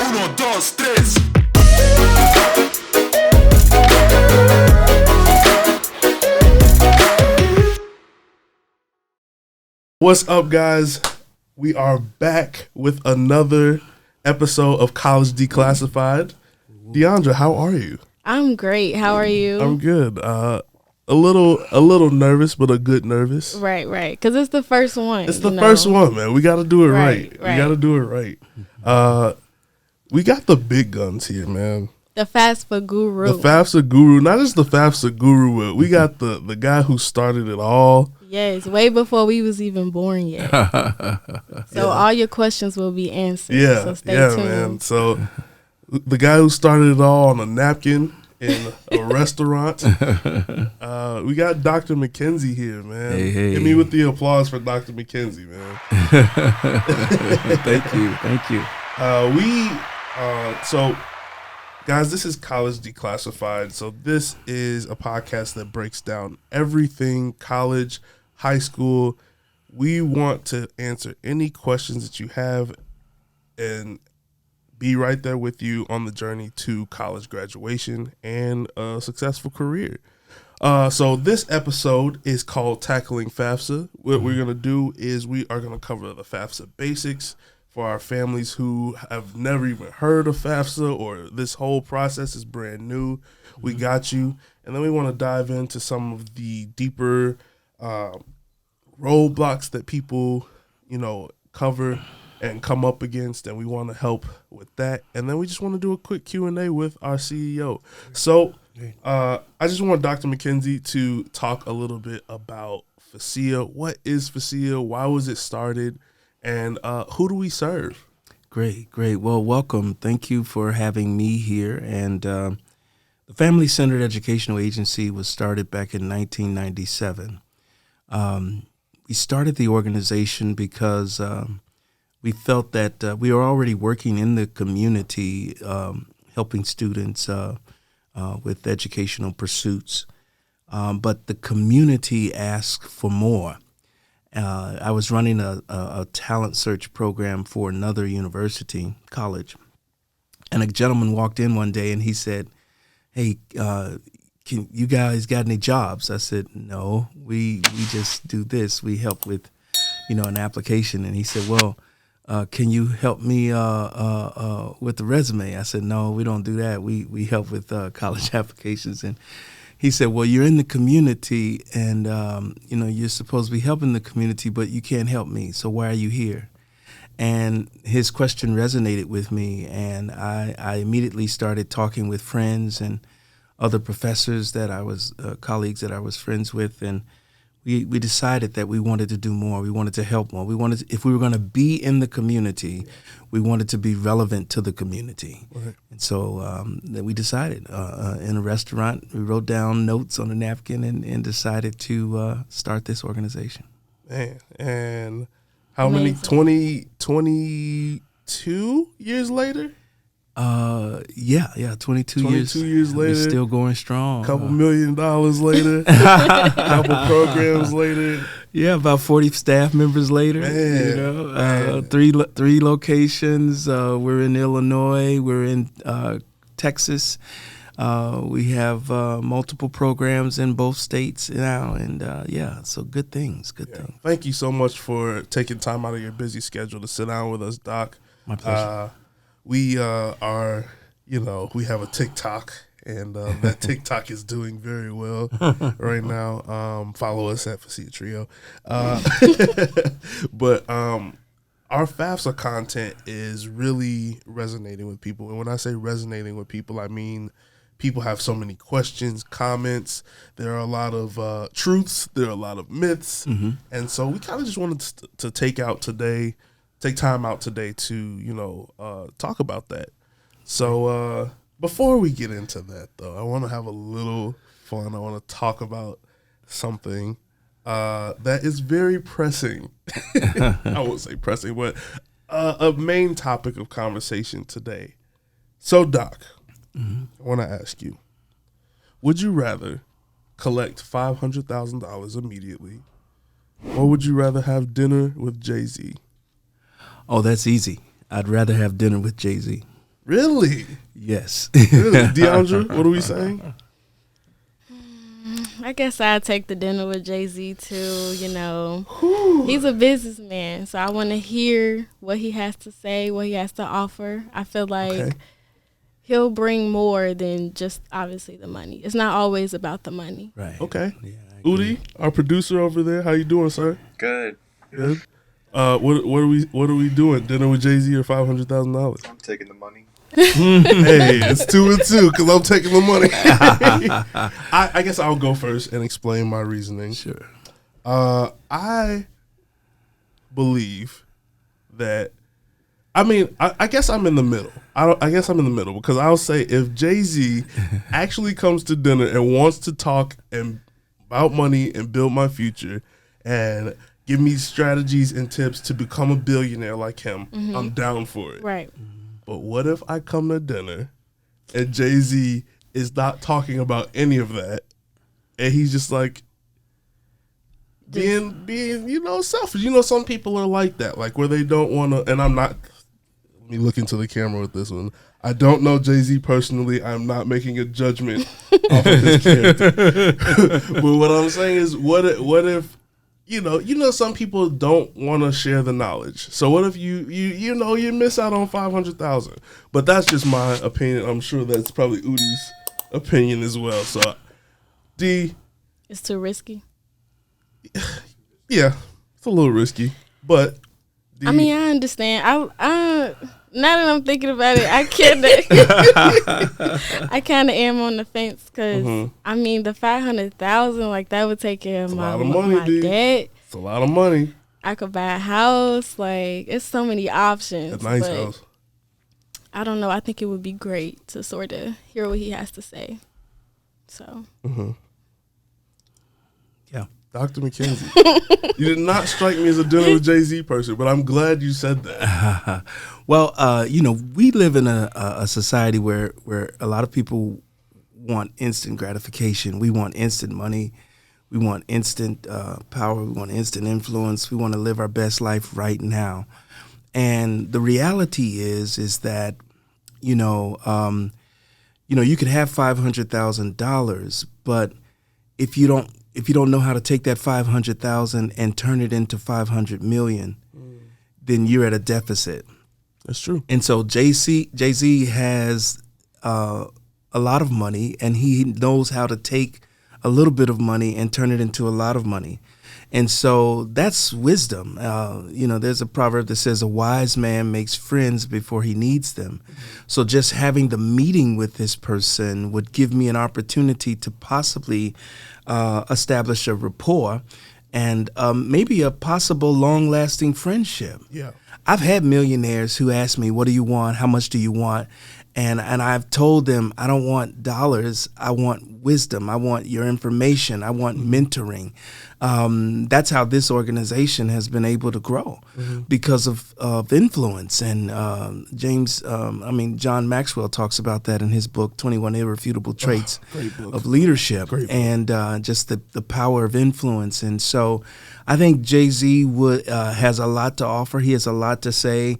Uno, dos, tres. What's up, guys? We are back with another episode of College Declassified. Deandra, how are you? I'm great. How are you? I'm good. A little nervous, but a good nervous. Right. Because it's the first one. It's the first one, man. We got to do it right. Right. We got to do it right. We got the big guns here, man. The FAFSA guru. The FAFSA guru, not just the FAFSA guru, but we got the guy who started it all. Yes, way before we was even born yet. So all your questions will be answered. Yeah, so stay tuned. Man. So the guy who started it all on a napkin in a restaurant. We got Dr. McKenzie here, man. Hey. Hit me with the applause for Dr. McKenzie, man. Thank you. So guys, this is College Declassified. So this is a podcast that breaks down everything college, high school. We want to answer any questions that you have and be right there with you on the journey to college graduation and a successful career. So this episode is called Tackling FAFSA. What we're going to do is we are going to cover the FAFSA Basics for our families who have never even heard of FAFSA or this whole process is brand new. We got you. And then we want to dive into some of the deeper roadblocks that people, cover and come up against, and we want to help with that. And then we just want to do a quick Q&A with our CEO. So I just want Dr. McKenzie to talk a little bit about FAFSA. What is FAFSA? Why was it started? And who do we serve? Great. Well, welcome. Thank you for having me here. And the Family Centered Educational Agency was started back in 1997. We started the organization because we felt that we were already working in the community, helping students with educational pursuits. But the community asked for more. I was running a talent search program for another college, and a gentleman walked in one day and he said, "Hey, can you guys got any jobs?" I said, "No, we just do this. We help with, an application." And he said, "Well, can you help me with the resume?" I said, "No, we don't do that. We help with college applications." And he said, "Well, you're in the community, and you're supposed to be helping the community, but you can't help me. So why are you here?" And his question resonated with me, and I immediately started talking with friends and other professors that I was colleagues that I was friends with, and we decided that we wanted to do more. We wanted to help more. If we were going to be in the community, we wanted to be relevant to the community. Right. And so then we decided in a restaurant, we wrote down notes on a napkin and decided to start this organization. Man, and how many, 22 years later? 22 years. 22 years later. We're still going strong. Couple $1 million later. Couple programs later. Yeah, about 40 staff members later. Man. Three locations. We're in Illinois. We're in Texas. We have multiple programs in both states now, and so good things. Thank you so much for taking time out of your busy schedule to sit down with us, Doc. My pleasure. We we have a TikTok, and that TikTok is doing very well right now. Follow us at FAFSA Trio. But our FAFSA content is really resonating with people. And when I say resonating with people, I mean people have so many questions, comments. There are a lot of truths. There are a lot of myths. Mm-hmm. And so we kind of just wanted to take time out today to, talk about that. So before we get into that, though, I want to have a little fun. I want to talk about something that is very pressing. I won't say pressing, but a main topic of conversation today. So, Doc, I want to ask you, would you rather collect $500,000 immediately, or would you rather have dinner with JayZ? Oh, that's easy. I'd rather have dinner with JayZ. Really? Yes. Really? DeAndre, what are we saying? I guess I'd take the dinner with JayZ too. You know, he's a businessman, so I want to hear what he has to say, what he has to offer. I feel like he'll bring more than just obviously the money. It's not always about the money. Right. Okay. Yeah, Udi, our producer over there, how you doing, sir? Good. Good. What are we doing? Dinner with JayZ or $500,000? I'm taking the money. Hey, it's 2 and 2 because I'm taking the money. I guess I'll go first and explain my reasoning. Sure. I believe that. I mean, I guess I'm in the middle. I guess I'm in the middle because I'll say if JayZ actually comes to dinner and wants to talk about money and build my future and give me strategies and tips to become a billionaire like him, I'm down for it. Right. But what if I come to dinner and JayZ is not talking about any of that, and he's just like being selfish. Some people are like that, like where they don't want to. And I'm not. Let me look into the camera with this one. I don't know JayZ personally. I'm not making a judgment off of his character. But what I'm saying is, what if some people don't want to share the knowledge. So what if you miss out on $500,000? But that's just my opinion. I'm sure that's probably Udi's opinion as well. So, D, it's too risky. Yeah, it's a little risky, but I mean, I understand. I now that I'm thinking about it, I kind of am on the fence because I mean the $500,000, like that would take care of my debt. It's a lot of money. I could buy a house. Like it's so many options. A nice house. I don't know. I think it would be great to sort of hear what he has to say. So. Yeah. Dr. McKenzie, you did not strike me as a dinner with JayZ person, but I'm glad you said that. Well, we live in a society where a lot of people want instant gratification. We want instant money. We want instant power. We want instant influence. We want to live our best life right now. And the reality is that, you could have $500,000, but if you don't know how to take that 500,000 and turn it into 500 million, then you're at a deficit. That's true. And so JayZ has a lot of money, and he knows how to take a little bit of money and turn it into a lot of money. And so that's wisdom. There's a proverb that says a wise man makes friends before he needs them. So just having the meeting with this person would give me an opportunity to possibly establish a rapport and maybe a possible long-lasting friendship. Yeah. I've had millionaires who ask me, what do you want? How much do you want? And I've told them, I don't want dollars. I want wisdom. I want your information. I want mentoring. That's how this organization has been able to grow because of influence. And John Maxwell talks about that in his book, 21 Irrefutable Traits of Leadership, and just the power of influence. And so I think JayZ has a lot to offer. He has a lot to say.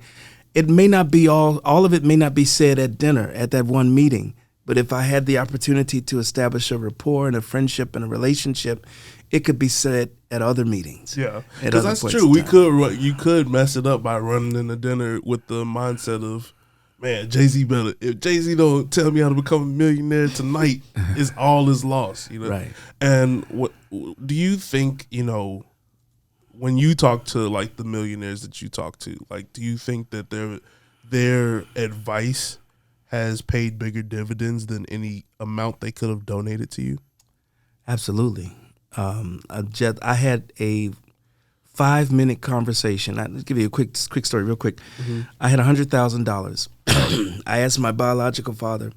It may not be all of it may not be said at dinner, at that one meeting. But if I had the opportunity to establish a rapport and a friendship and a relationship, it could be said at other meetings. Yeah, because that's true. You could mess it up by running in the dinner with the mindset of, man, JayZ better. If JayZ don't tell me how to become a millionaire tonight, all is lost. Right. And what do you think? When you talk to like the millionaires that you talk to, like, do you think that their advice has paid bigger dividends than any amount they could have donated to you? Absolutely. I had a 5-minute conversation. I'll give you a quick story real quick. I had $100,000. I asked my biological father,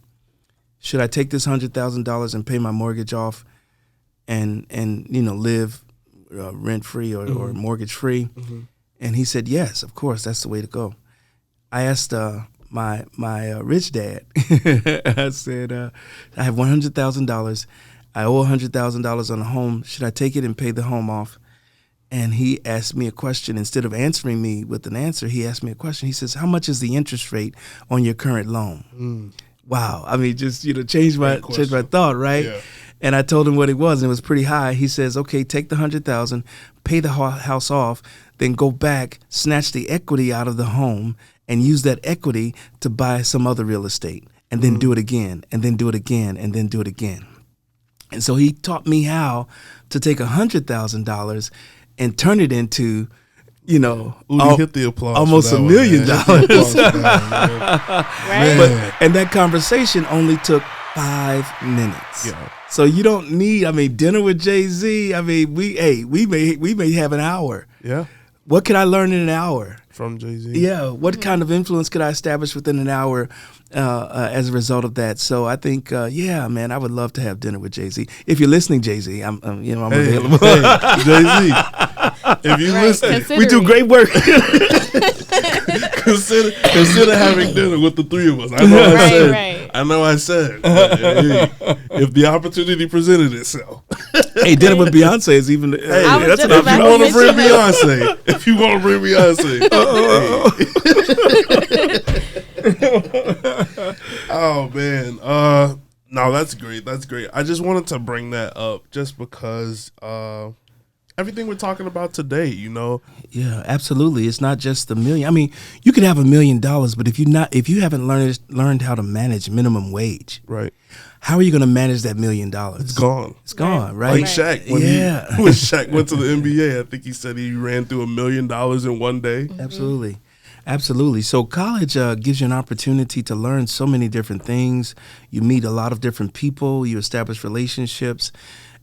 should I take this $100,000 and pay my mortgage off and live rent-free or mortgage-free? And he said, yes, of course, that's the way to go. I asked my rich dad, I said, I have $100,000. I owe $100,000 on a home. Should I take it and pay the home off? and he asked me a question. Instead of answering me with an answer, he asked me a question. He says, "How much is the interest rate on your current loan?" Wow. I mean, just, changed my thought, right? Yeah. And I told him what it was, and it was pretty high. He says, "Okay, take the $100,000, pay the house off, then go back, snatch the equity out of the home, and use that equity to buy some other real estate, and then do it again, and then do it again, and then do it again." And so he taught me how to take $100,000 and turn it into, hit the applause. Almost $1 million. Right. And that conversation only took 5 minutes. Yeah. So you don't need, dinner with JayZ. We may have an hour. Yeah. What could I learn in an hour? From JayZ? Yeah. What kind of influence could I establish within an hour as a result of that? So I think, man, I would love to have dinner with JayZ. If you're listening, JayZ, I'm available. Hey, JayZ, if you listen, we do great work. consider having dinner with the three of us. I know I said. If the opportunity presented itself. Hey, dinner with Beyonce is even. Hey, that's enough. If you want to bring Beyonce, Oh man. No, that's great. I just wanted to bring that up just because everything we're talking about today, Yeah, absolutely. It's not just the million. You could have $1 million, but if you haven't learned how to manage minimum wage, right? How are you going to manage that $1 million? It's gone. It's gone, right? Like Shaq, when Shaq went to the NBA, I think he said he ran through $1 million in one day. Mm-hmm. Absolutely. So college gives you an opportunity to learn so many different things. You meet a lot of different people. You establish relationships.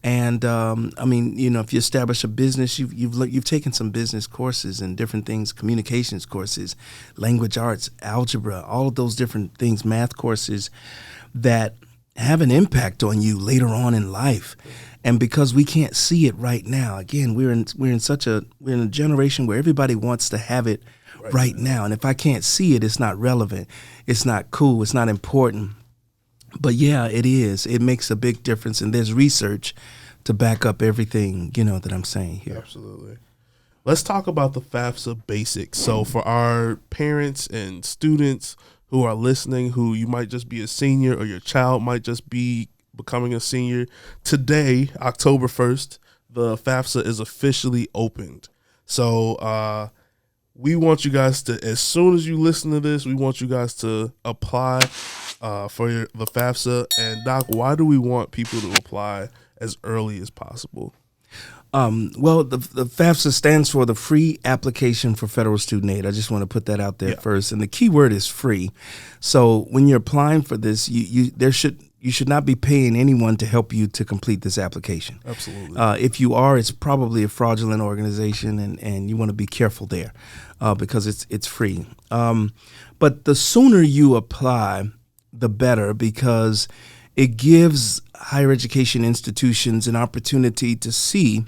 And if you establish a business, you've taken some business courses and different things, communications courses, language arts, algebra, all of those different things, math courses that have an impact on you later on in life. And because we can't see it right now, again, we're in a generation where everybody wants to have it right now. And if I can't see it, it's not relevant. It's not cool. It's not important. But yeah, it is. It makes a big difference, and there's research to back up everything, that I'm saying here. Absolutely. Let's talk about the FAFSA Basics. So for our parents and students who are listening, who you might just be a senior or your child might just be becoming a senior, today, October 1st, the FAFSA is officially opened. So we want you guys to, as soon as you listen to this, we want you guys to apply for the FAFSA. And Doc, why do we want people to apply as early as possible? Well, the FAFSA stands for the Free Application for Federal Student Aid. I just want to put that out there first. And the key word is free. So when you're applying for this, you should not be paying anyone to help you to complete this application. Absolutely. If you are, it's probably a fraudulent organization, and you want to be careful there because it's free. But the sooner you apply, the better, because it gives higher education institutions an opportunity to see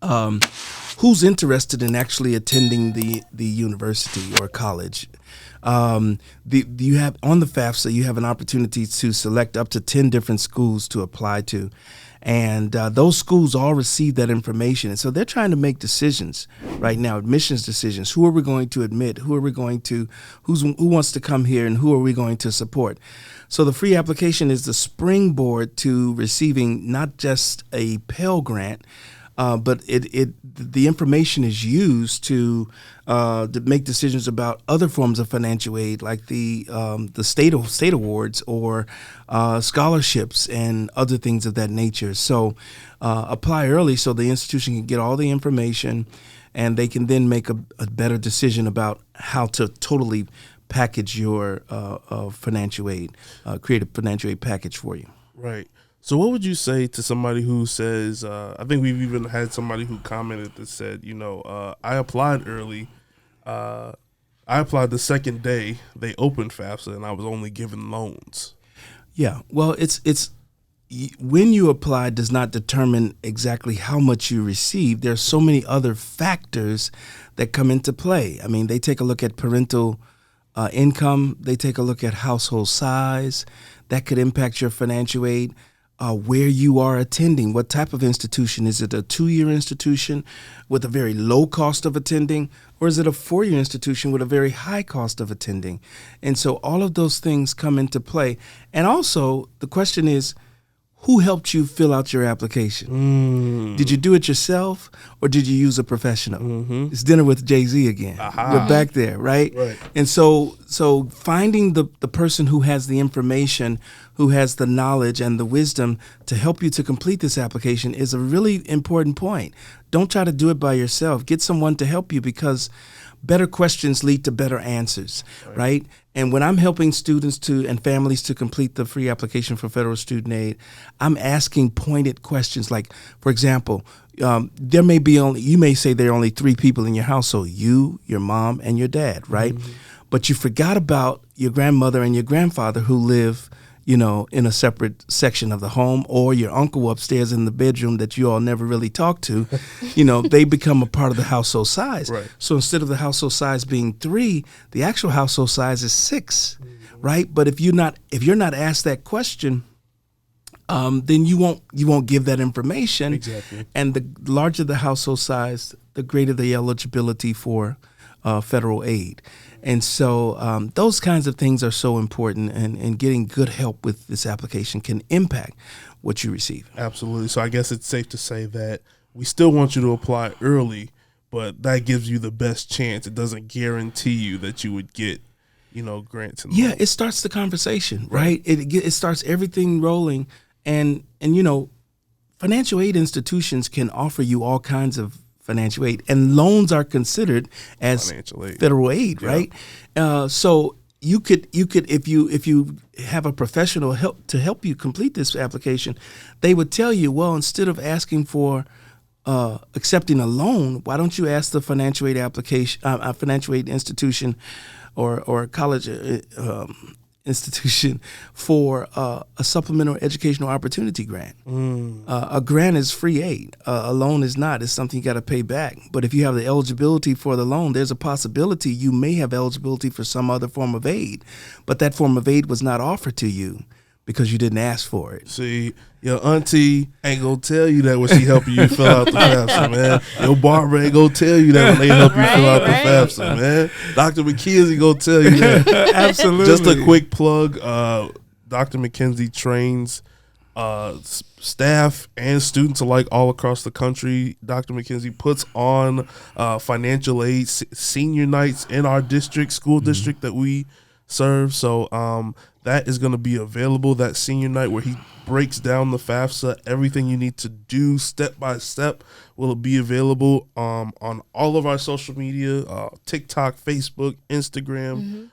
who's interested in actually attending the university or college. You have on the FAFSA, you have an opportunity to select up to 10 different schools to apply to, and those schools all receive that information, and so they're trying to make decisions right now, admissions decisions. Who are we going to admit? Who wants to come here, and who are we going to support? So the free application is the springboard to receiving not just a Pell Grant, but the information is used to make decisions about other forms of financial aid, like the state awards or scholarships and other things of that nature. So apply early so the institution can get all the information, and they can then make a better decision about how to totally package your financial aid, create a financial aid package for you. Right. So what would you say to somebody who says, I think we've even had somebody who commented that said, I applied early. I applied the second day they opened FAFSA, and I was only given loans. Yeah, well, it's when you apply does not determine exactly how much you receive. There's so many other factors that come into play. I mean, they take a look at parental income. They take a look at household size. That could impact your financial aid. where you are attending. What type of institution? Is it a 2-year institution with a very low cost of attending, or is it a 4-year institution with a very high cost of attending? And so all of those things come into play. And also the question is, who helped you fill out your application? Did you do it yourself, or did you use a professional? It's dinner with JayZ again. We're back there, right? And so finding the person who has the information, who has the knowledge and the wisdom to help you to complete this application is a really important point. Don't try to do it by yourself. Get someone to help you, because better questions lead to better answers, right? And when I'm helping students and families to complete the free application for federal student aid, I'm asking pointed questions. Like, for example, you may say there are only 3 people in your household: you, your mom, and your dad, right? But you forgot about your grandmother and your grandfather who live, in a separate section of the home, or your uncle upstairs in the bedroom that you all never really talk to. They become a part of the household size. Right. So instead of the household size being 3, the actual household size is 6, right? But if you're not asked that question, then you won't give that information. Exactly. And the larger the household size, the greater the eligibility for federal aid. And so those kinds of things are so important, and getting good help with this application can impact what you receive. Absolutely. So I guess it's safe to say that we still want you to apply early, but that gives you the best chance. It doesn't guarantee you that you would get, grants. And it starts the conversation, right? It starts everything rolling, and financial aid institutions can offer you all kinds of financial aid, and loans are considered as federal aid, right? So you could if you have a professional to help you complete this application, they would tell you, well, instead of asking for accepting a loan, why don't you ask the financial aid financial aid institution or college institution for a supplemental educational opportunity grant. A grant is free aid. A loan is not. It's something you got to pay back. But if you have the eligibility for the loan, there's a possibility you may have eligibility for some other form of aid, but that form of aid was not offered to you because you didn't ask for it. See, your auntie ain't gonna tell you that when she helping you fill out the FAFSA, man. Your barber ain't gonna tell you that when they help you fill out the FAFSA, man. Dr. McKenzie gonna tell you that. Absolutely. Just a quick plug, Dr. McKenzie trains staff and students alike all across the country. Dr. McKenzie puts on financial aid senior nights in our school district that we serve. So that is going to be available, that senior night where he breaks down the FAFSA. Everything you need to do step by step will be available on all of our social media, TikTok, Facebook, Instagram,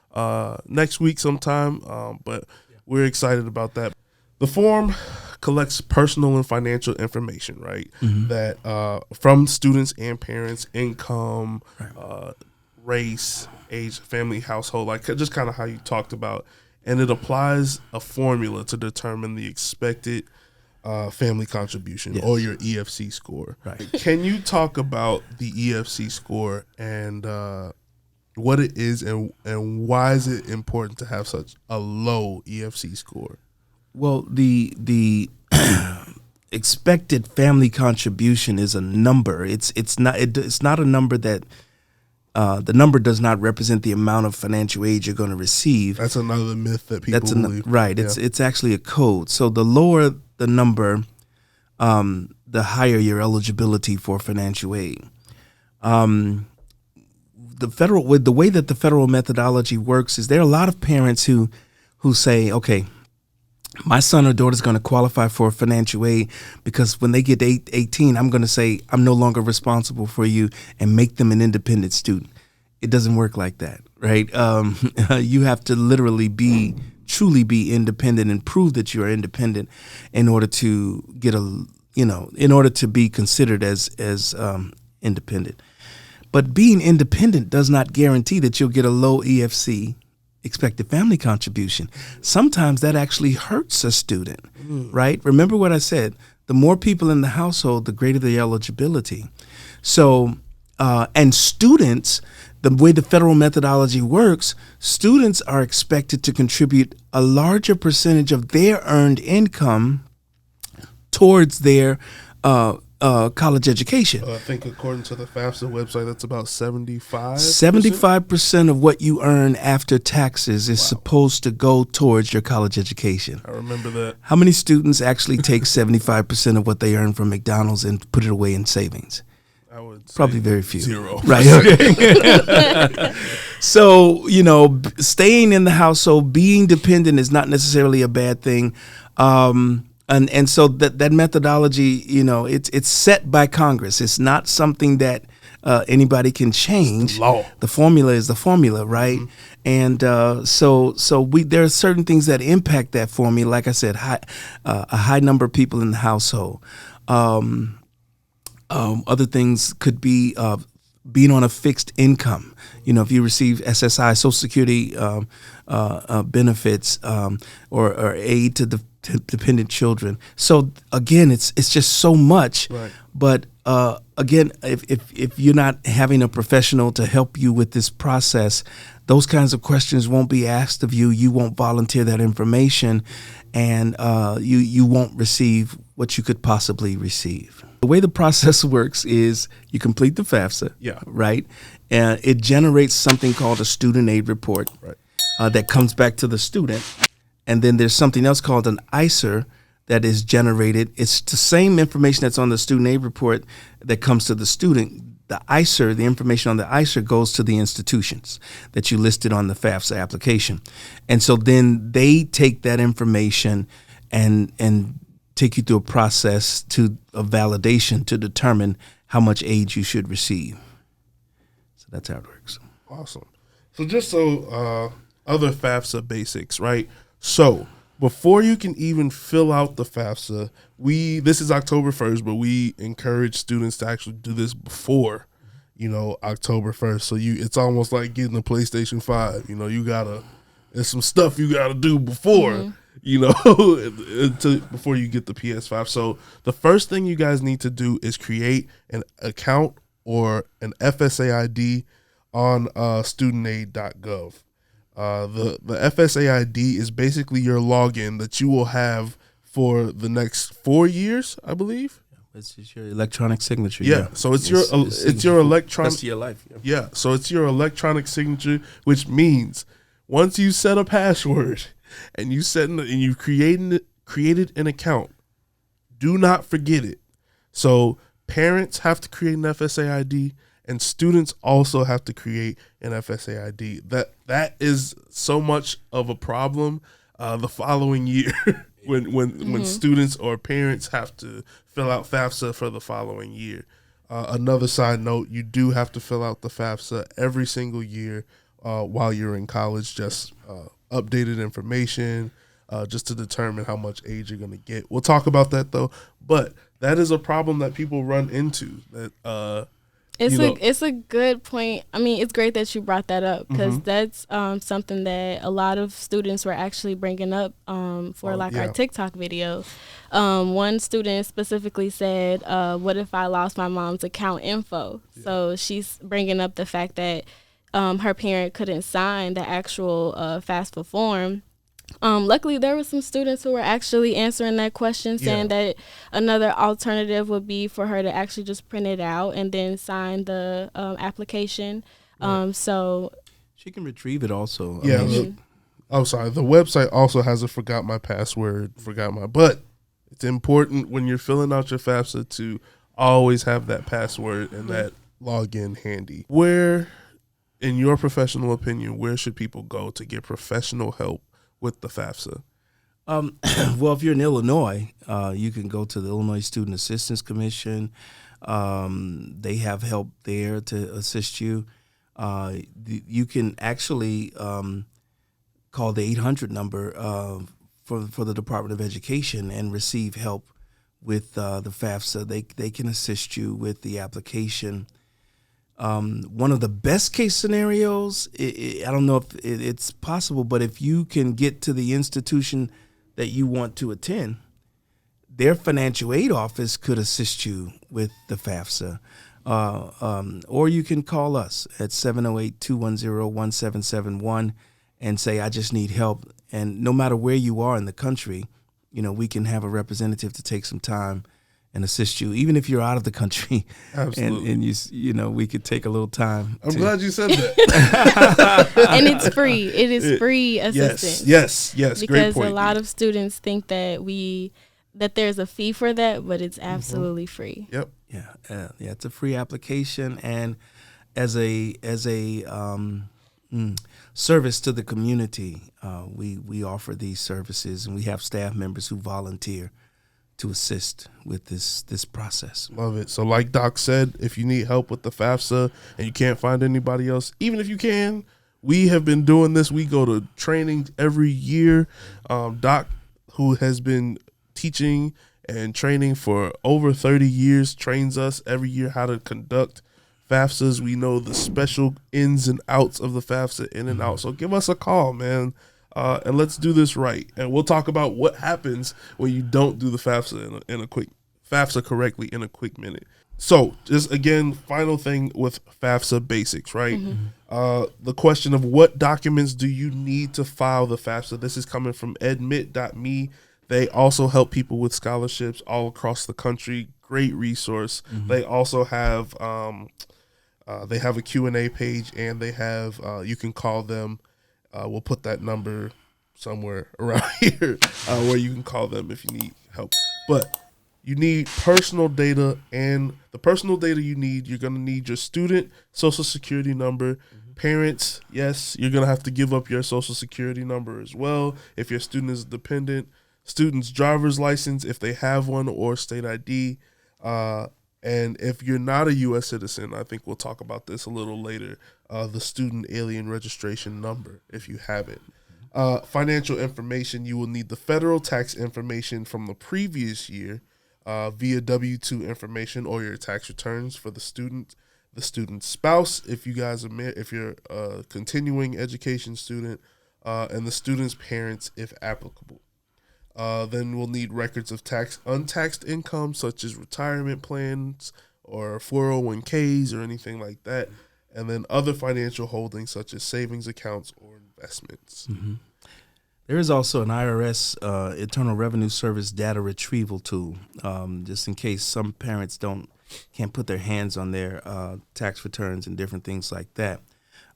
next week sometime. But we're excited about that. The form collects personal and financial information, right? That from students and parents, income, race, age, family, household, like just kind of how you talked about. And it applies a formula to determine the expected family contribution, or your EFC score. Right. Can you talk about the EFC score and what it is, and why is it important to have such a low EFC score? Well, the expected family contribution is a number. It's not a number that the number does not represent the amount of financial aid you're going to receive. That's another myth that people believe. Right. Yeah. It's actually a code. So the lower the number, the higher your eligibility for financial aid. The way that the federal methodology works is there are a lot of parents who say, okay, my son or daughter is going to qualify for financial aid because when they get 18, I'm going to say I'm no longer responsible for you and make them an independent student. It doesn't work like that, right? You have to literally truly be independent and prove that you are independent in order to get in order to be considered as independent. But being independent does not guarantee that you'll get a low EFC expected family contribution. Sometimes that actually hurts a student, right? Remember what I said, the more people in the household, the greater the eligibility. So, and students, the way the federal methodology works, students are expected to contribute a larger percentage of their earned income towards their college education. I think according to the FAFSA website, that's about 75%. 75% of what you earn after taxes is supposed to go towards your college education. I remember that. How many students actually take 75% of what they earn from McDonald's and put it away in savings? I would say probably very few. 0. Right. Okay. So, staying in the household, being dependent is not necessarily a bad thing. And so that methodology, it's set by Congress. It's not something that anybody can change. The law. The formula is the formula, right? Mm-hmm. And so there are certain things that impact that formula. Like I said, a high number of people in the household. Other things could be being on a fixed income. If you receive SSI, Social Security benefits, or aid to dependent children. So again, it's just so much. Right. But again, if you're not having a professional to help you with this process, those kinds of questions won't be asked of you. You won't volunteer that information, and you won't receive what you could possibly receive. The way the process works is you complete the FAFSA, right? And it generates something called a student aid report, right, that comes back to the student. And then there's something else called an ICER that is generated. It's the same information that's on the student aid report that comes to the student. The ICER, the information on the ICER goes to the institutions that you listed on the FAFSA application. And so then they take that information and take you through a process of validation to determine how much aid you should receive. So that's how it works. Awesome. So just other FAFSA basics, right? So before you can even fill out the FAFSA, this is October 1st, but we encourage students to actually do this before, October 1st. So it's almost like getting a PlayStation 5. There's some stuff you got to do before, before you get the PS5. So the first thing you guys need to do is create an account or an FSA ID on studentaid.gov. The FSA ID is basically your login that you will have for the next 4 years, I believe. It's just your electronic signature. Yeah. So it's your electronic. Rest of your life. Yeah. So it's your electronic signature, which means once you set a password and you created an account, do not forget it. So parents have to create an FSA ID. And students also have to create an FSA ID. That is so much of a problem the following year when students or parents have to fill out FAFSA for the following year. Another side note, you do have to fill out the FAFSA every single year while you're in college, just updated information, just to determine how much aid you're going to get. We'll talk about that, though. But that is a problem that people run into, that It's a good point. I mean, it's great that you brought that up because that's something that a lot of students were actually bringing up for our TikTok video. One student specifically said, what if I lost my mom's account info? Yeah. So she's bringing up the fact that her parent couldn't sign the actual FAFSA form. Luckily, there were some students who were actually answering that question, saying that another alternative would be for her to actually just print it out and then sign the application. Right. So she can retrieve it also. Yeah. I'm sorry. The website also has a forgot my password, but it's important when you're filling out your FAFSA to always have that password and that login handy. Where, in your professional opinion, where should people go to get professional help with the FAFSA? Well, if you're in Illinois, you can go to the Illinois Student Assistance Commission. They have help there to assist you. You can actually call the 800 number for the Department of Education and receive help with the FAFSA. They can assist you with the application. One of the best case scenarios, I don't know if it's possible, but if you can get to the institution that you want to attend, their financial aid office could assist you with the FAFSA. Or you can call us at 708-210-1771 and say, I just need help. And no matter where you are in the country, we can have a representative to take some time and assist you, even if you're out of the country. Absolutely. And we could take a little time. I'm glad you said that. And it's free. It is free assistance. Yes. Because Great point, a lot of students think that there's a fee for that, but it's absolutely free. Yep. Yeah. It's a free application, and as a service to the community, we offer these services, and we have staff members who volunteer to assist with this process. Love it. So like Doc said, if you need help with the FAFSA and you can't find anybody else, even if you can, we have been doing this. We go to training every year. Doc, who has been teaching and training for over 30 years, trains us every year how to conduct FAFSAs. We know the special ins and outs of the FAFSA, in and out. So give us a call, man. And let's do this right. And we'll talk about what happens when you don't do the FAFSA correctly in a quick minute. So just again, final thing with FAFSA Basics, right? The question of what documents do you need to file the FAFSA? This is coming from admit.me. They also help people with scholarships all across the country. Great resource. They also have a Q&A page, and they have you can call them. We'll put that number somewhere around here where you can call them if you need help. But you need personal data, and the personal data you need, you're going to need your student social security number. Parents, yes, you're going to have to give up your social security number as well if your student is dependent. Student's driver's license if they have one, or state ID. And if you're not a U.S. citizen, I think we'll talk about this a little later, the student alien registration number, if you have it. Financial information, you will need the federal tax information from the previous year via W-2 information or your tax returns for the student's spouse, if you're a continuing education student, and the student's parents, if applicable. Then we'll need records of untaxed income, such as retirement plans or 401ks or anything like that. And then other financial holdings, such as savings accounts or investments. There is also an IRS Internal Revenue Service data retrieval tool, just in case some parents can't put their hands on their tax returns and different things like that.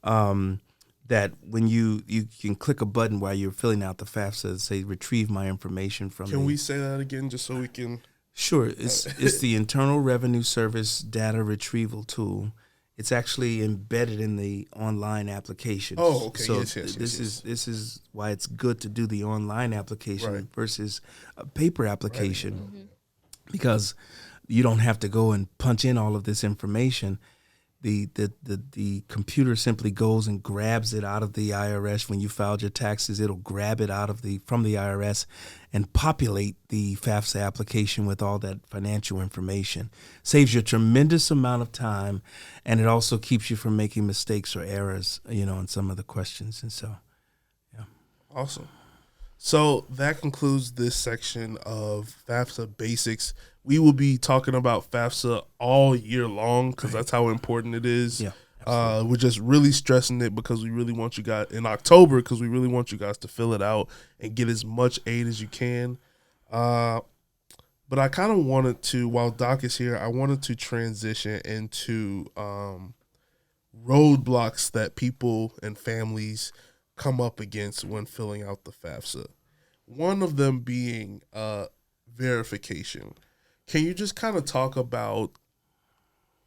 That when you can click a button while you're filling out the FAFSA and say, retrieve my information from Can we say that again just so we can? Sure. It's the Internal Revenue Service data retrieval tool. It's actually embedded in the online application. Oh, okay. So yes. This is why it's good to do the online application versus a paper application, because you don't have to go and punch in all of this information. The computer simply goes and grabs it out of the IRS. When you filed your taxes, it'll grab it from the IRS and populate the FAFSA application with all that financial information. Saves you a tremendous amount of time, and it also keeps you from making mistakes or errors, in some of the questions. And so, yeah. Awesome. So that concludes this section of FAFSA Basics. We will be talking about FAFSA all year long because that's how important it is. Yeah, we're just really stressing it because we really want you guys in October, because we really want you guys to fill it out and get as much aid as you can. But I kind of wanted to, while Doc is here, I wanted to transition into roadblocks that people and families come up against when filling out the FAFSA. One of them being verification. Can you just kind of talk about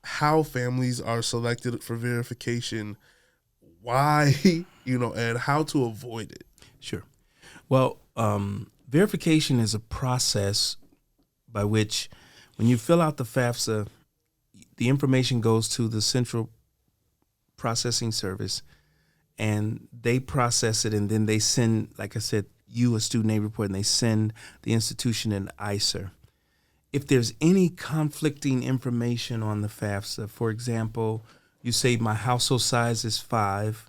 how families are selected for verification, why, and how to avoid it? Sure. Well, verification is a process by which when you fill out the FAFSA, the information goes to the central processing service, and they process it, and then they send, like I said, you a student aid report, and they send the institution an ICER. If there's any conflicting information on the FAFSA, for example, you say my household size is 5,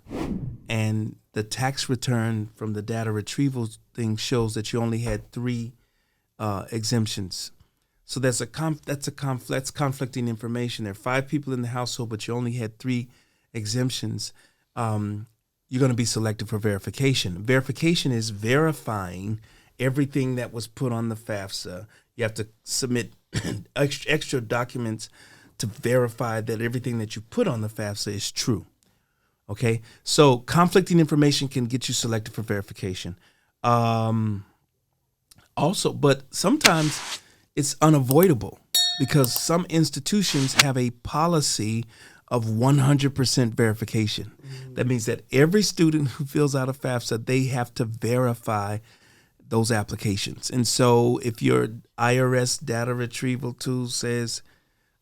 and the tax return from the data retrieval thing shows that you only had 3 exemptions. So that's conflicting information. There are 5 people in the household, but you only had 3 exemptions. You're going to be selected for verification. Verification is verifying everything that was put on the FAFSA. You have to submit extra documents to verify that everything that you put on the FAFSA is true. Okay, so conflicting information can get you selected for verification. Also, but sometimes it's unavoidable because some institutions have a policy of 100% verification. That means that every student who fills out a FAFSA, they have to verify those applications. And so if your IRS data retrieval tool says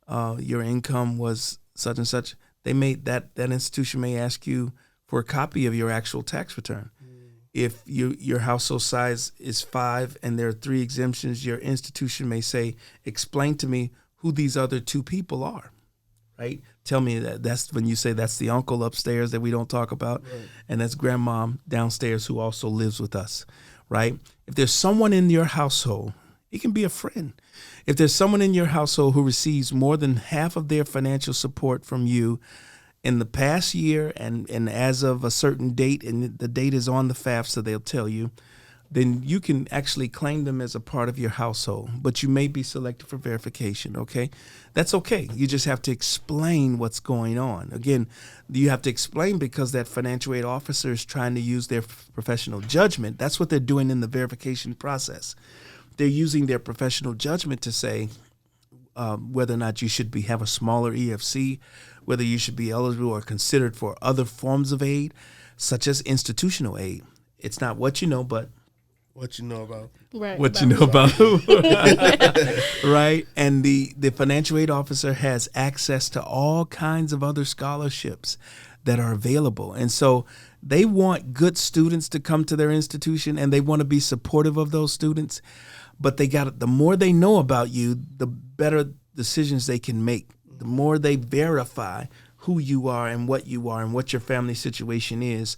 your income was such and such, they may that institution may ask you for a copy of your actual tax return. If your household size is 5 and there are 3 exemptions, your institution may say, explain to me who these other 2 people are, right? Tell me that's when you say that's the uncle upstairs that we don't talk about, right, and that's grandmom downstairs who also lives with us, right? If there's someone in your household, it can be a friend. If there's someone in your household who receives more than half of their financial support from you in the past year and as of a certain date, and the date is on the FAFSA, they'll tell you, then you can actually claim them as a part of your household, but you may be selected for verification, okay? That's okay. You just have to explain what's going on. Again, you have to explain because that financial aid officer is trying to use their professional judgment. That's what they're doing in the verification process. They're using their professional judgment to say whether or not you should have a smaller EFC, whether you should be eligible or considered for other forms of aid, such as institutional aid. It's not what you know, but what you know about. Right. What you know about. Right. And the financial aid officer has access to all kinds of other scholarships that are available. And so they want good students to come to their institution and they want to be supportive of those students. But the more they know about you, the better decisions they can make. The more they verify who you are and what your family situation is,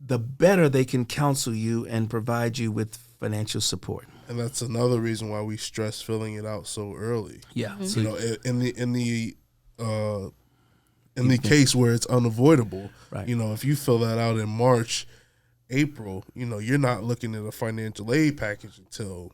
the better they can counsel you and provide you with financial support. And that's another reason why we stress filling it out so early. Yeah. Mm-hmm. So, in the case where it's unavoidable, right, if you fill that out in March, April, you're not looking at a financial aid package until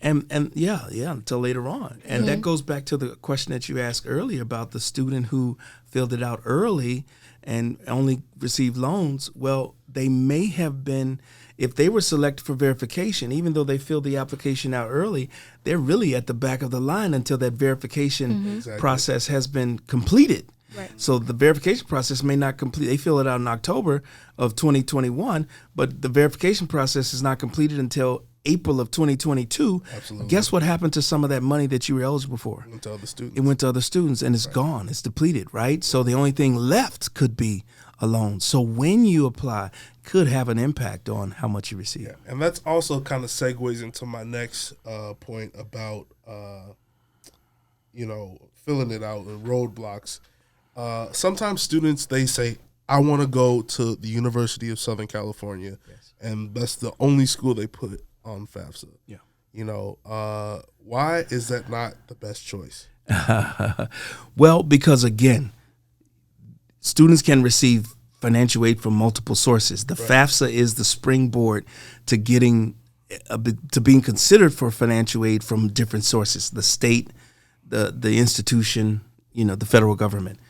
until later on. And Mm-hmm. that goes back to the question that you asked earlier about the student who filled it out early and only received loans. Well, they may have been, if they were selected for verification, even though they filled the application out early, they're really at the back of the line until that verification process has been completed. Right. So the verification process may not complete. They fill it out in October of 2021, but the verification process is not completed until April of 2022. Absolutely. Guess what happened to some of that money that you were eligible for? It went to other students. It went to other students, and it's gone. It's depleted, right? So the only thing left could be a loan. So when you apply, could have an impact on how much you receive. Yeah. And that's also kind of segues into my next point about, filling it out and roadblocks. Sometimes students, they say, I want to go to the University of Southern California, Yes. and that's the only school they put on FAFSA. Yeah. Why is that not the best choice? Well, because again, students can receive financial aid from multiple sources. The FAFSA is the springboard to getting to being considered for financial aid from different sources: the state, the institution, the federal government.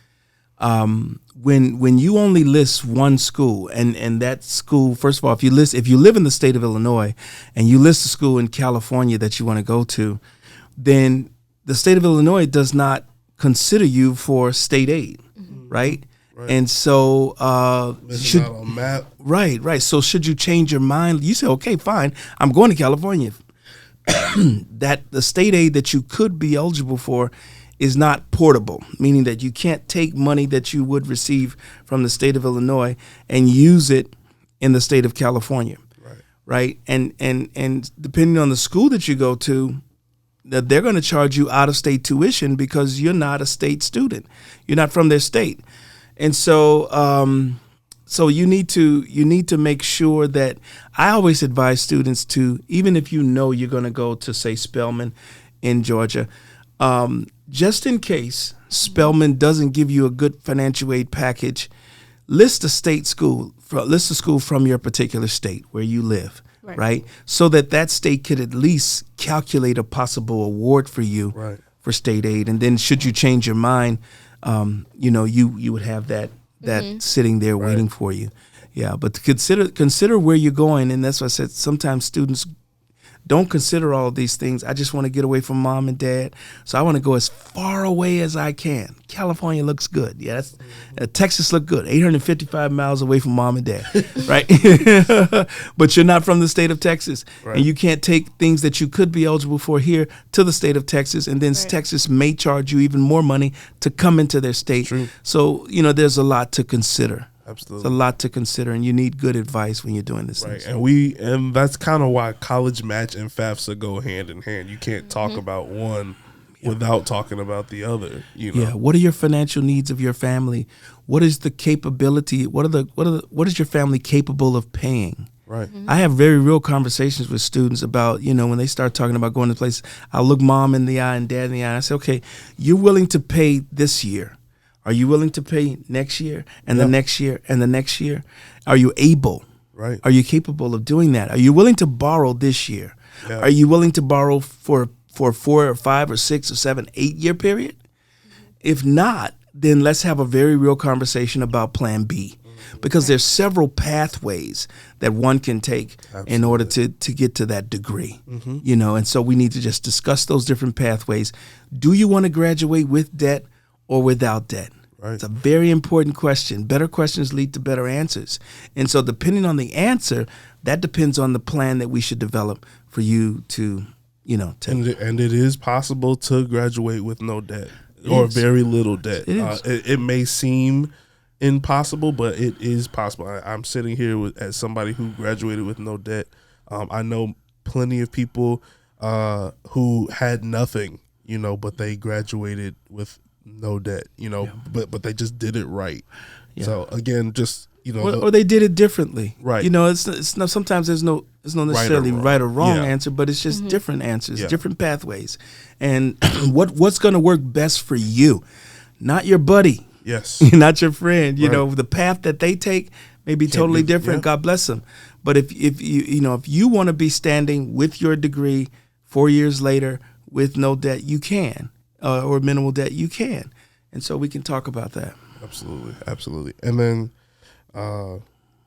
When you only list one school, and that school, first of all, if you live in the state of Illinois and you list a school in California that you want to go to, then the state of Illinois does not consider you for state aid, right? And so Should not on map. Right. So should you change your mind? You say, okay, fine, I'm going to California. That the state aid that you could be eligible for is not portable, meaning that you can't take money that you would receive from the state of Illinois and use it in the state of California. Right. And depending on the school that you go to, that they're going to charge you out of state tuition because you're not a state student. You're not from their state. And so you need to make sure that I always advise students to, even if you're going to go to, say, Spelman in Georgia, just in case Spelman doesn't give you a good financial aid package, list a school from your particular state where you live, right? So that state could at least calculate a possible award for you for state aid. And then should you change your mind, you would have that sitting there waiting for you. Yeah, but to consider where you're going. And that's why I said sometimes students don't consider all of these things. I just want to get away from mom and dad. So I want to go as far away as I can. California looks good. Yeah, Texas look good. 855 miles away from mom and dad, right? But you're not from the state of Texas. Right. And you can't take things that you could be eligible for here to the state of Texas. And then Texas may charge you even more money to come into their state. True. So, there's a lot to consider. Absolutely. It's a lot to consider, and you need good advice when you're doing this. Right, and that's kind of why College Match and FAFSA go hand in hand. You can't talk about one without talking about the other. Yeah. What are your financial needs of your family? What is the capability? What is your family capable of paying? Right. I have very real conversations with students about, when they start talking about going to places, I'll look mom in the eye and dad in the eye. And I say, okay, you're willing to pay this year. Are you willing to pay next year and the next year and the next year? Are you able? Right. Are you capable of doing that? Are you willing to borrow this year? Yeah. Are you willing to borrow for a 4 or 5 or 6 or 7, 8 year period? If not, then let's have a very real conversation about Plan B, because there's several pathways that one can take in order to get to that degree. And so we need to just discuss those different pathways. Do you want to graduate with debt or without debt? Right. It's a very important question. Better questions lead to better answers. And so depending on the answer, that depends on the plan that we should develop for you to, take. And it is possible to graduate with no debt or very little debt. It may seem impossible, but it is possible. I'm sitting here as somebody who graduated with no debt. I know plenty of people who had nothing, but they graduated with no debt, but they just did it right. Yeah. So again, just or they did it differently, right? It's not. Sometimes there's no necessarily right or wrong answer, but it's just different answers, different pathways, and what's going to work best for you, not your buddy, not your friend. The path that they take may be totally different. God bless them, but if you want to be standing with your degree 4 years later with no debt, you can. Or minimal debt, you can. And so we can talk about that. Absolutely. And then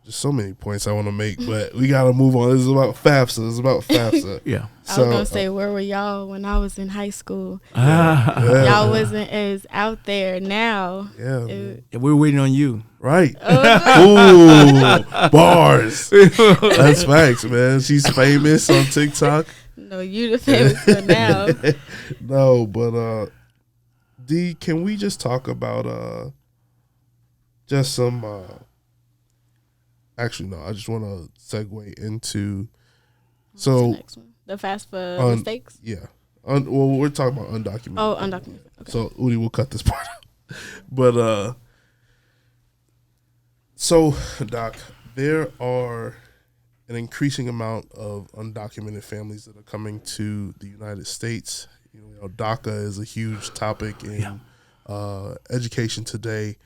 just so many points I want to make, but we got to move on. This is about FAFSA. Yeah. So, I was going to say, where were y'all when I was in high school? Y'all wasn't as out there now. Yeah. We're waiting on you. Right. Ooh, bars. That's facts, man. She's famous on TikTok. No, you the famous one now. No, but D, can we just talk about just some actually no, I just want to segue into the FAFSA mistakes? Yeah. Well, we're talking about undocumented. Oh, undocumented. Okay. So Udi will cut this part out. But so Doc, there are an increasing amount of undocumented families that are coming to the United States. DACA is a huge topic in education today.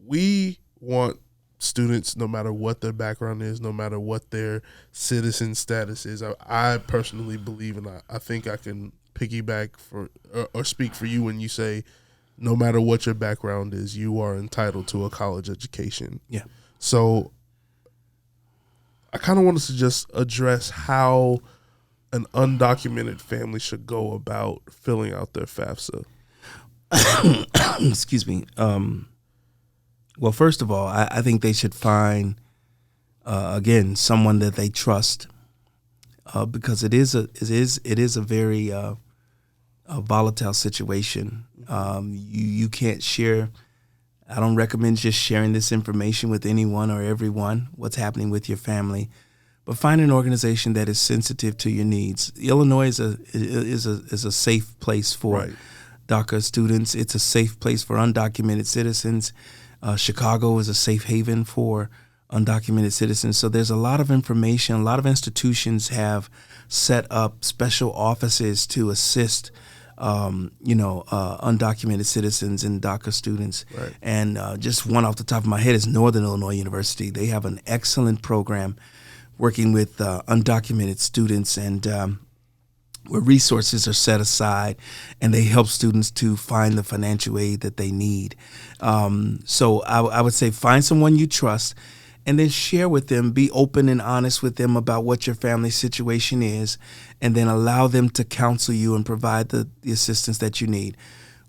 We want students, no matter what their background is, no matter what their citizen status is. I personally believe, and I think I can piggyback or speak for you when you say, no matter what your background is, you are entitled to a college education. Yeah. So I kind of wanted to just address how an undocumented family should go about filling out their FAFSA. Excuse me. Well, first of all, I think they should find, again, someone that they trust, because it is a very volatile situation. You can't share. I don't recommend just sharing this information with anyone or everyone, what's happening with your family, but find an organization that is sensitive to your needs. Illinois is a safe place for DACA students. It's a safe place for undocumented citizens. Chicago is a safe haven for undocumented citizens. So there's a lot of information. A lot of institutions have set up special offices to assist undocumented citizens and DACA students. Right. And just one off the top of my head is Northern Illinois University. They have an excellent program working with undocumented students, and where resources are set aside and they help students to find the financial aid that they need. So I would say find someone you trust and then share with them, be open and honest with them about what your family situation is, and then allow them to counsel you and provide the assistance that you need.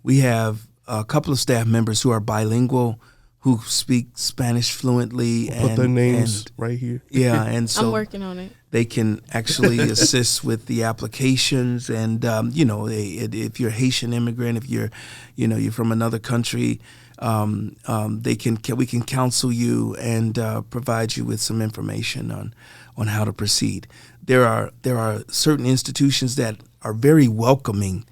We have a couple of staff members who are bilingual, who speak Spanish fluently. We'll put their names right here. Yeah, and so I'm working on it. They can actually assist with the applications, and if you're a Haitian immigrant, if you're from another country, we can counsel you and provide you with some information on how to proceed. There are certain institutions that are very welcoming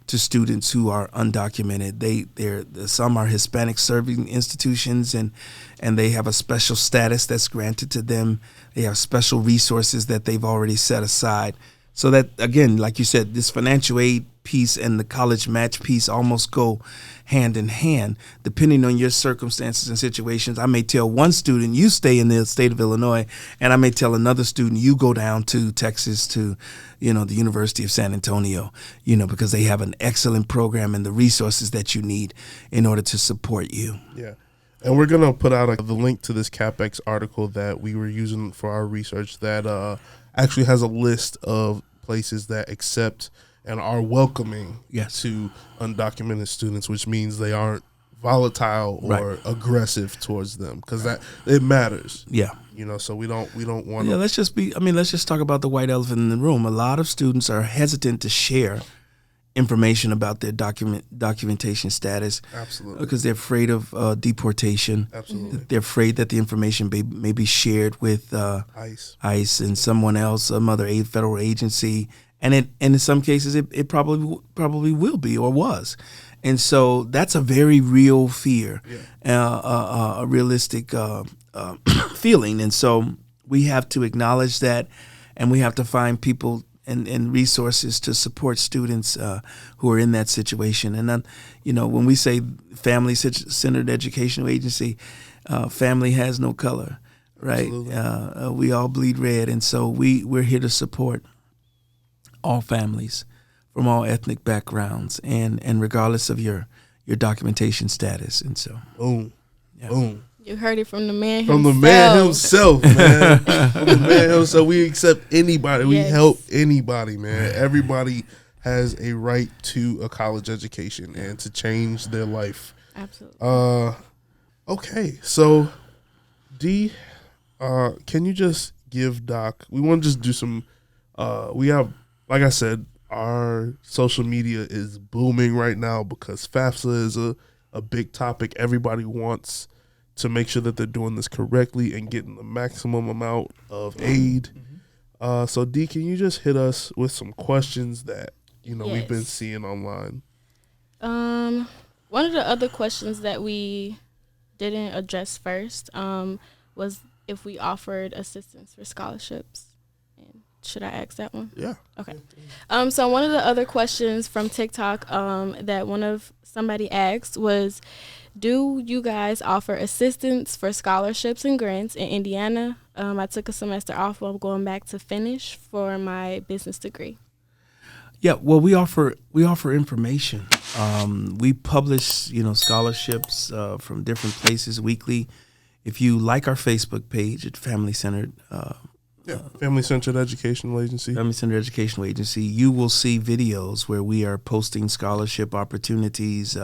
to students who are undocumented. Some are Hispanic serving institutions, and they have a special status that's granted to them. They have special resources that they've already set aside. So that, again, like you said, this financial aid piece and the college match piece almost go hand in hand, depending on your circumstances and situations. I may tell one student, you stay in the state of Illinois, and I may tell another student, you go down to Texas to, the University of San Antonio, because they have an excellent program and the resources that you need in order to support you. Yeah. And we're going to put out the link to this CapEx article that we were using for our research that actually has a list of places that accept and are welcoming to undocumented students, which means they aren't volatile or aggressive towards them, because that it matters. Yeah. So we don't want to. Yeah, let's just talk about the white elephant in the room. A lot of students are hesitant to share information about their documentation status. Absolutely. Because they're afraid of deportation. Absolutely. They're afraid that the information may be shared with ICE and someone else, some other federal agency. And in some cases, it probably will be or was. And so that's a very real fear, a realistic feeling. And so we have to acknowledge that, and we have to find people and resources to support students who are in that situation. And then, when we say family-centered educational agency, family has no color, right? We all bleed red, and so we're here to support all families from all ethnic backgrounds, and regardless of your documentation status. And so, boom. You heard it from the man himself. From the man himself. We accept anybody. We help anybody, man. Everybody has a right to a college education and to change their life. Absolutely. Okay, so D, can you just give Doc? We want to just do some. We have, like I said, our social media is booming right now because FAFSA is a big topic. Everybody wants to make sure that they're doing this correctly and getting the maximum amount of aid. So D, can you just hit us with some questions that we've been seeing online? One of the other questions that we didn't address first was if we offered assistance for scholarships. And should I ask that one? Yeah. Okay. So one of the other questions from TikTok that somebody asked was, do you guys offer assistance for scholarships and grants in Indiana? I took a semester off while going back to finish for my business degree. Yeah, well, we offer information. We publish, scholarships from different places weekly. If you like our Facebook page at Family Centered Educational Agency. Family Centered Educational Agency, you will see videos where we are posting scholarship opportunities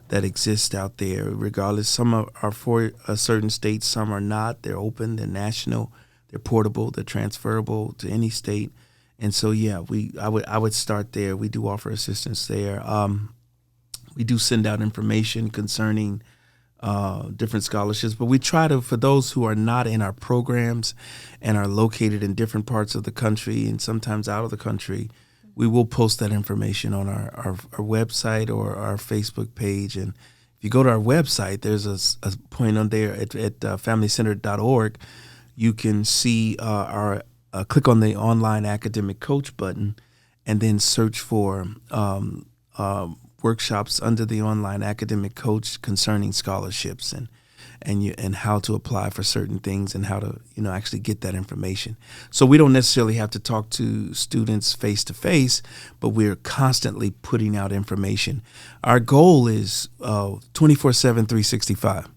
that exist out there, regardless. Some are for certain states, some are not. They're open, they're national, they're portable, they're transferable to any state. And so, I would start there. We do offer assistance there. We do send out information concerning different scholarships, but we try to, for those who are not in our programs and are located in different parts of the country and sometimes out of the country, we will post that information on our website or our Facebook page. And if you go to our website, there's a point on there at familycentered.org. You can see our click on the online academic coach button and then search for workshops under the online academic coach concerning scholarships. and how to apply for certain things and how to actually get that information. So we don't necessarily have to talk to students face to face, but we're constantly putting out information. Our goal is 24/7, 365.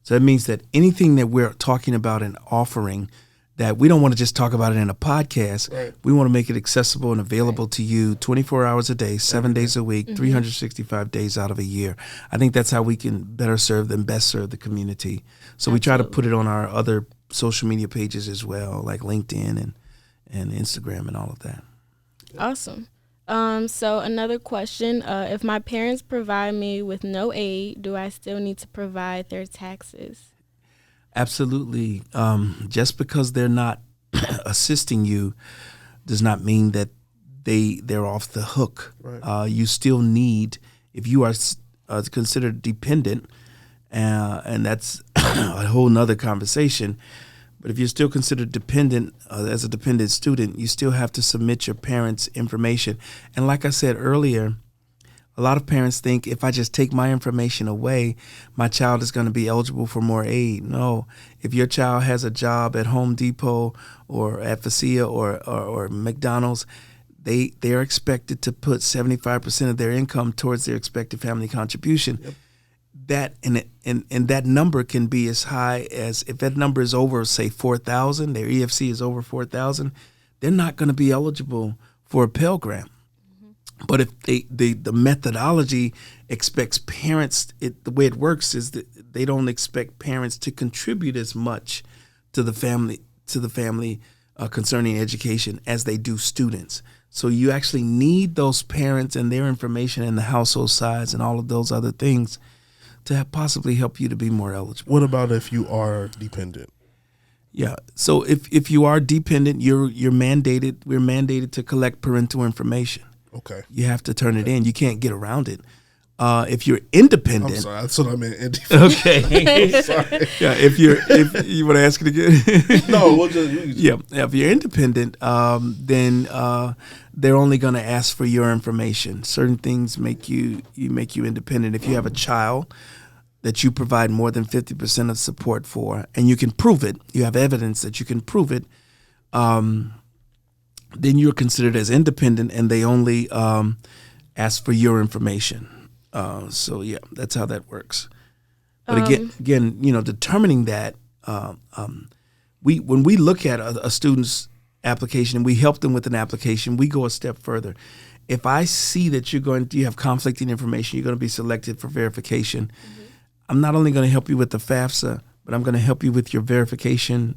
So that means that anything that we're talking about and offering, that we don't want to just talk about it in a podcast. Right. We want to make it accessible and available to you 24 hours a day, 7 days a week, 365 days out of a year. I think that's how we can better serve and best serve the community. So we try to put it on our other social media pages as well, like LinkedIn and Instagram and all of that. Awesome. So another question, if my parents provide me with no aid, do I still need to provide their taxes? Absolutely. Just because they're not assisting you does not mean that they're off the hook. Right. You still need, if you are considered dependent, and that's a whole nother conversation, but if you're still considered dependent as a dependent student, you still have to submit your parents' information. And like I said earlier, a lot of parents think if I just take my information away, my child is going to be eligible for more aid. No, if your child has a job at Home Depot or at FAFSA or McDonald's, they're expected to put 75% of their income towards their expected family contribution. Yep. That and that number can be as high as, if that number is over, say, 4,000, their EFC is over 4,000, they're not going to be eligible for a Pell Grant. But if the methodology expects parents, the way it works is that they don't expect parents to contribute as much to the family concerning education as they do students. So you actually need those parents and their information and the household size and all of those other things to possibly help you to be more eligible. What about if you are dependent? Yeah. So if you are dependent, we're mandated to collect parental information. Okay. You have to turn it in. You can't get around it. If you're independent, I'm sorry, that's what I meant. Independent. Okay. Sorry. Yeah. If you want to ask it again. No, we'll just. Yeah. If you're independent, then they're only going to ask for your information. Certain things make you independent. If you have a child that you provide more than 50% of support for, and you can prove it, you have evidence that you can prove it, then you're considered as independent, and they only ask for your information. So yeah, that's how that works. But again, determining that when we look at a student's application and we help them with an application, we go a step further. If I see that you have conflicting information, you're going to be selected for verification. Mm-hmm. I'm not only going to help you with the FAFSA, but I'm going to help you with your verification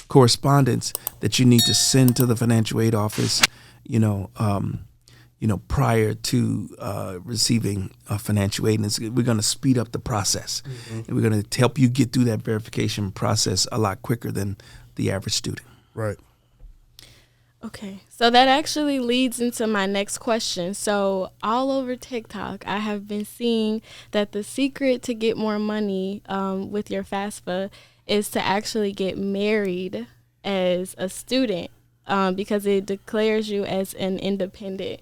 correspondence that you need to send to the financial aid office, prior to receiving financial aid. And we're going to speed up the process. Mm-hmm. And we're going to help you get through that verification process a lot quicker than the average student. Right. Okay, so that actually leads into my next question. So all over TikTok, I have been seeing that the secret to get more money with your FAFSA is to actually get married as a student because it declares you as an independent.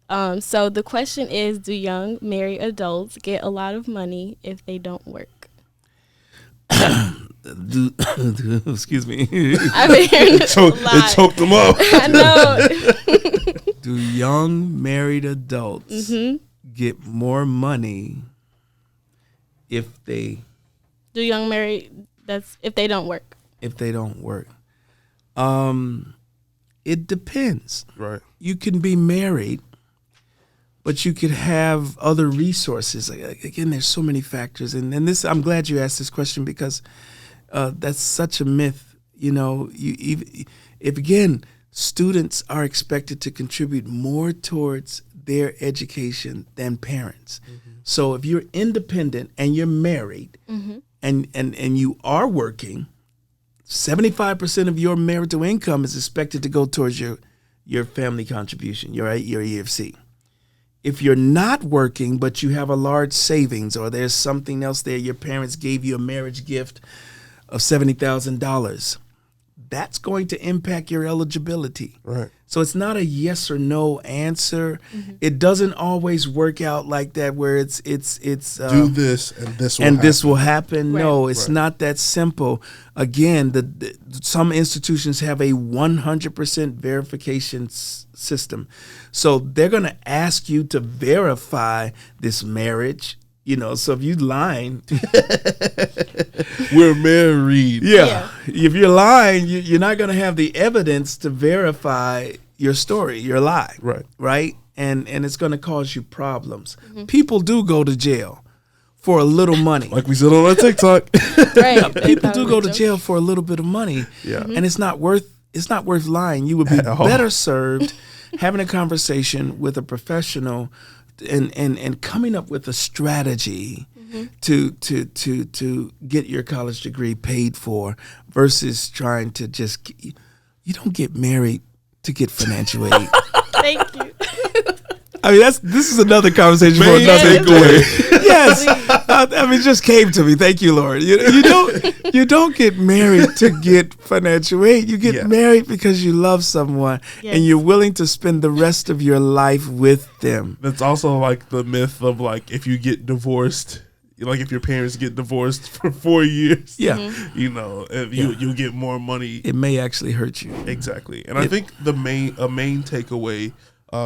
So the question is, do young married adults get a lot of money if they don't work? Excuse me. I've been hearing this a lot. It choked them up. I know. Do young married adults get more money if they... Do young married... That's if they don't work. If they don't work. It depends. Right. You can be married, but you could have other resources. Again, there's so many factors. And this, I'm glad you asked this question because that's such a myth. If again, students are expected to contribute more towards their education than parents. Mm-hmm. So if you're independent and you're married and you are working, 75% of your marital income is expected to go towards your family contribution, your EFC. If you're not working, but you have a large savings or there's something else there, your parents gave you a marriage gift of $70,000, that's going to impact your eligibility. Right. So it's not a yes or no answer. It doesn't always work out like that, where it's do this and this will and happen. this will happen. Right. No, it's not that simple. Again, some institutions have a 100% verification system, so they're going to ask you to verify this marriage. So if you lying, we're married. yeah. If you're lying, you're not going to have the evidence to verify your story, your lie. Right. And it's going to cause you problems. People do go to jail for a little money. Like we said on our TikTok. Right. People do go to jail for a little bit of money. Yeah. And it's not worth lying. You would be better served having a conversation with a professional and coming up with a strategy to get your college degree paid for, versus trying to just, you don't get married to get financial aid. Thank you. I mean, this is another conversation for another takeaway. Yes, it just came to me. Thank you, Lord. You don't get married to get financial aid. You get married because you love someone and you're willing to spend the rest of your life with them. That's also like the myth of like, if you get divorced, like if your parents get divorced for 4 years, you'll get more money. It may actually hurt you. Exactly. And I think a main takeaway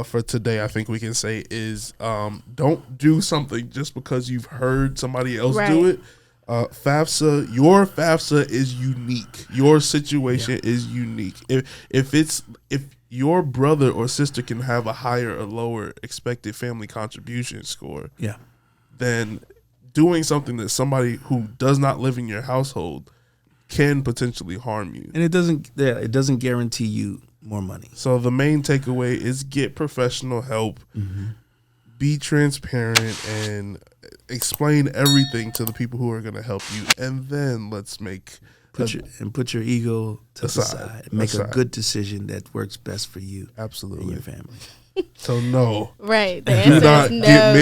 for today, I think we can say, is don't do something just because you've heard somebody else do it. Your FAFSA is unique. Your situation is unique. If your brother or sister can have a higher or lower expected family contribution score, then doing something that somebody who does not live in your household can potentially harm you. And it doesn't guarantee you more money. So the main takeaway is get professional help, be transparent, and explain everything to the people who are going to help you. And then let's put your ego to the side. Make a good decision that works best for you. Absolutely. And your family. So no. Right. The answer not is no. Get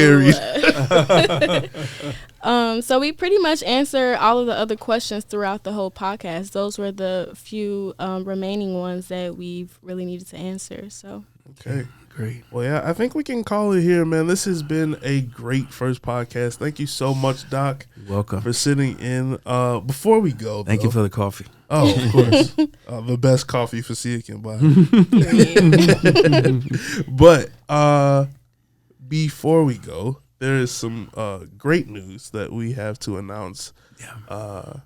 married. So we pretty much answered all of the other questions throughout the whole podcast. Those were the few remaining ones that we've really needed to answer. So okay. Great. Well, yeah, I think we can call it here, man. This has been a great first podcast. Thank you so much, Doc. You're welcome. For sitting in. Before we go, Thank you for the coffee. Oh, of course. The best coffee FAFSA can buy. But before we go, there is some great news that we have to announce. Yeah.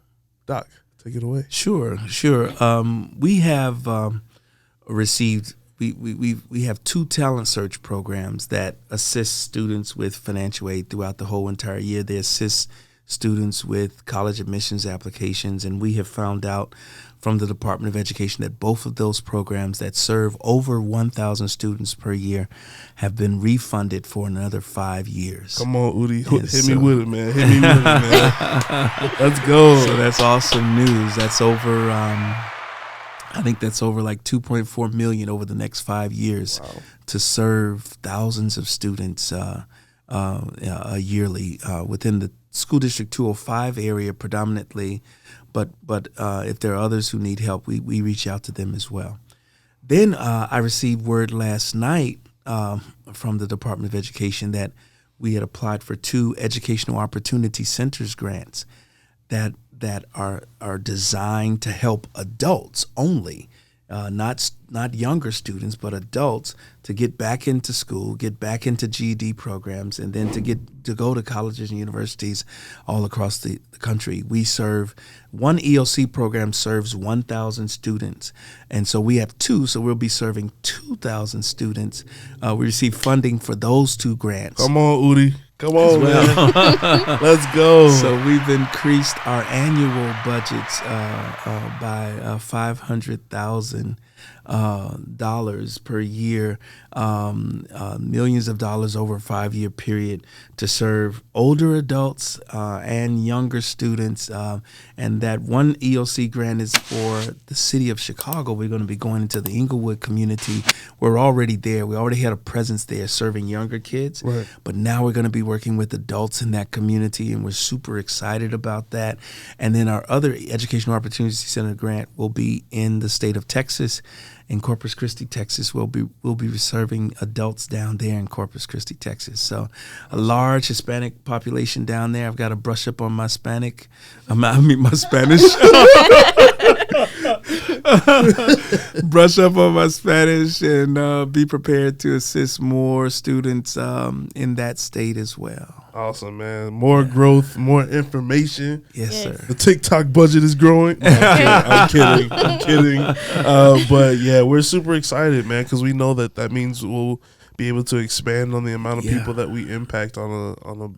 Doc, take it away. Sure. We have received. We have 2 talent search programs that assist students with financial aid throughout the whole entire year. They assist students with college admissions applications, and we have found out from the Department of Education that both of those programs that serve over 1,000 students per year have been refunded for another 5 years. Come on, Udi. Hit me with it, man. Let's go. So that's awesome news. That's over... I think that's over like $2.4 million over the next 5 years to serve thousands of students yearly within the School District 205 area predominantly. But if there are others who need help, we reach out to them as well. Then I received word last night from the Department of Education that we had applied for 2 Educational Opportunity Centers grants that are designed to help adults only, not younger students, but adults, to get back into school, get back into GED programs, and then to go to colleges and universities all across the country. We serve one EOC program serves 1,000 students, and so we have 2. So we'll be serving 2,000 students. We receive funding for those 2 grants. Come on, Udi. Come on, man. Let's go. So we've increased our annual budgets by $500,000 dollars per year, millions of dollars over a 5-year period to serve older adults and younger students. And that one EOC grant is for the city of Chicago. We're going to be going into the Inglewood community. We're already there. We already had a presence there serving younger kids. Right. But now we're going to be working with adults in that community, and we're super excited about that. And then our other Educational Opportunity Center grant will be in the state of Texas. In Corpus Christi, Texas, we'll be serving adults down there in Corpus Christi, Texas. So a large Hispanic population down there. I've got to brush up on my Spanish. Brush up on my Spanish and be prepared to assist more students in that state as well. Awesome, man. More growth, more information. Yes, sir. The TikTok budget is growing. No, I'm kidding. But yeah, we're super excited, man, because we know that means we'll be able to expand on the amount of people that we impact on a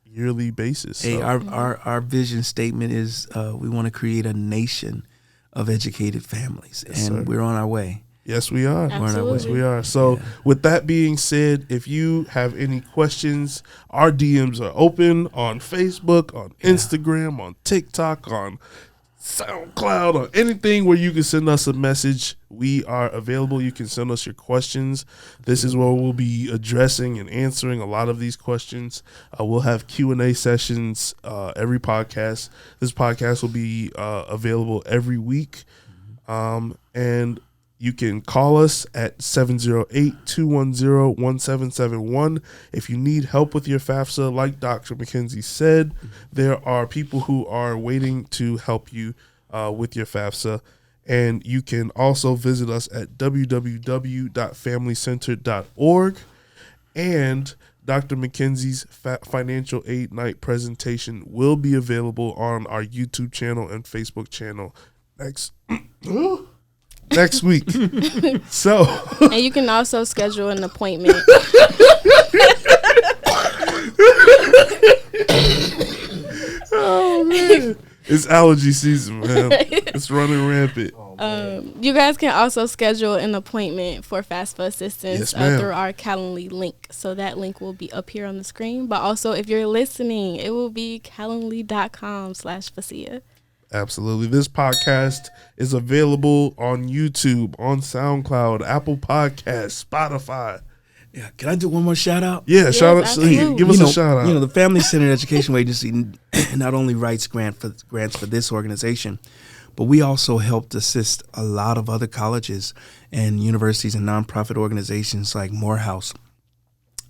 yearly basis. Hey, so. our vision statement is we want to create a nation of educated families, Yes, and sir. we're on our way. Yes, we are. Absolutely. Yes, we are. So with that being said, if you have any questions, our DMs are open on Facebook, on Instagram, on TikTok, on SoundCloud, on anything where you can send us a message. We are available. You can send us your questions. This is where we'll be addressing and answering a lot of these questions. We'll have Q&A sessions every podcast. This podcast will be available every week. And you can call us at 708-210-1771. If you need help with your FAFSA, like Dr. McKenzie said, there are people who are waiting to help you with your FAFSA. And you can also visit us at www.familycenter.org. And Dr. McKenzie's financial aid night presentation will be available on our YouTube channel and Facebook channel next week. So, and you can also schedule an appointment. oh man, it's allergy season, man. It's running rampant. You guys can also schedule an appointment for FAFSA assistance Yes, ma'am. through our Calendly link. So that link will be up here on the screen. But also, if you're listening, it will be calendly.com/FAFSA. Absolutely. This podcast is available on YouTube, on SoundCloud, Apple Podcasts, Spotify. Yeah, can I do one more shout out? Yeah, Yes, shout out. absolutely. Give us a shout out. You know, the Family Centered Educational Agency not only writes grants for this organization, but we also helped assist a lot of other colleges and universities and nonprofit organizations like Morehouse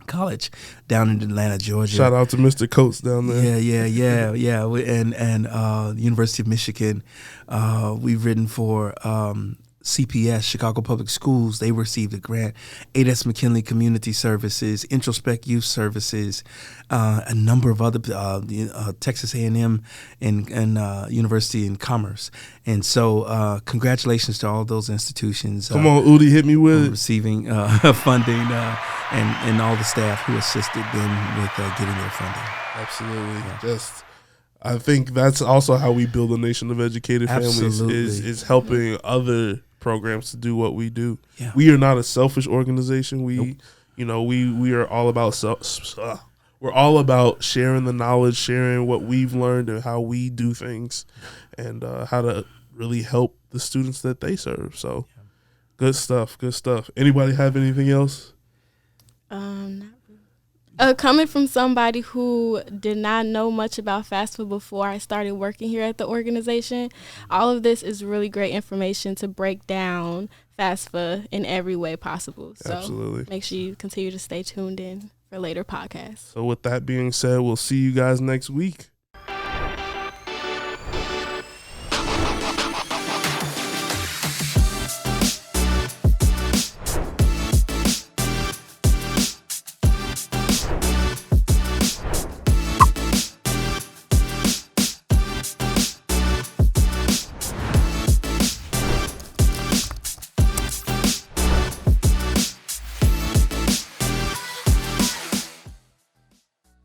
College down in Atlanta, Georgia. Shout out to Mr. Coates down there. Yeah. And University of Michigan. We've written for CPS, Chicago Public Schools. They received a grant. ADES McKinley Community Services, Introspect Youth Services, a number of other Texas A&M and University in Commerce. And so congratulations to all those institutions. Come on, Udi, hit me with it. Receiving funding and all the staff who assisted them with getting their funding. Absolutely. Yeah. I think that's also how we build a nation of educated families is helping other programs to do what we do. Yeah. We are not a selfish organization. We are all about we're all about sharing the knowledge, sharing what we've learned and how we do things, and how to really help the students that they serve. So, good stuff. Anybody have anything else? Coming from somebody who did not know much about FAFSA before I started working here at the organization, all of this is really great information to break down FAFSA in every way possible. So Absolutely. Make sure you continue to stay tuned in for later podcasts. So with that being said, we'll see you guys next week.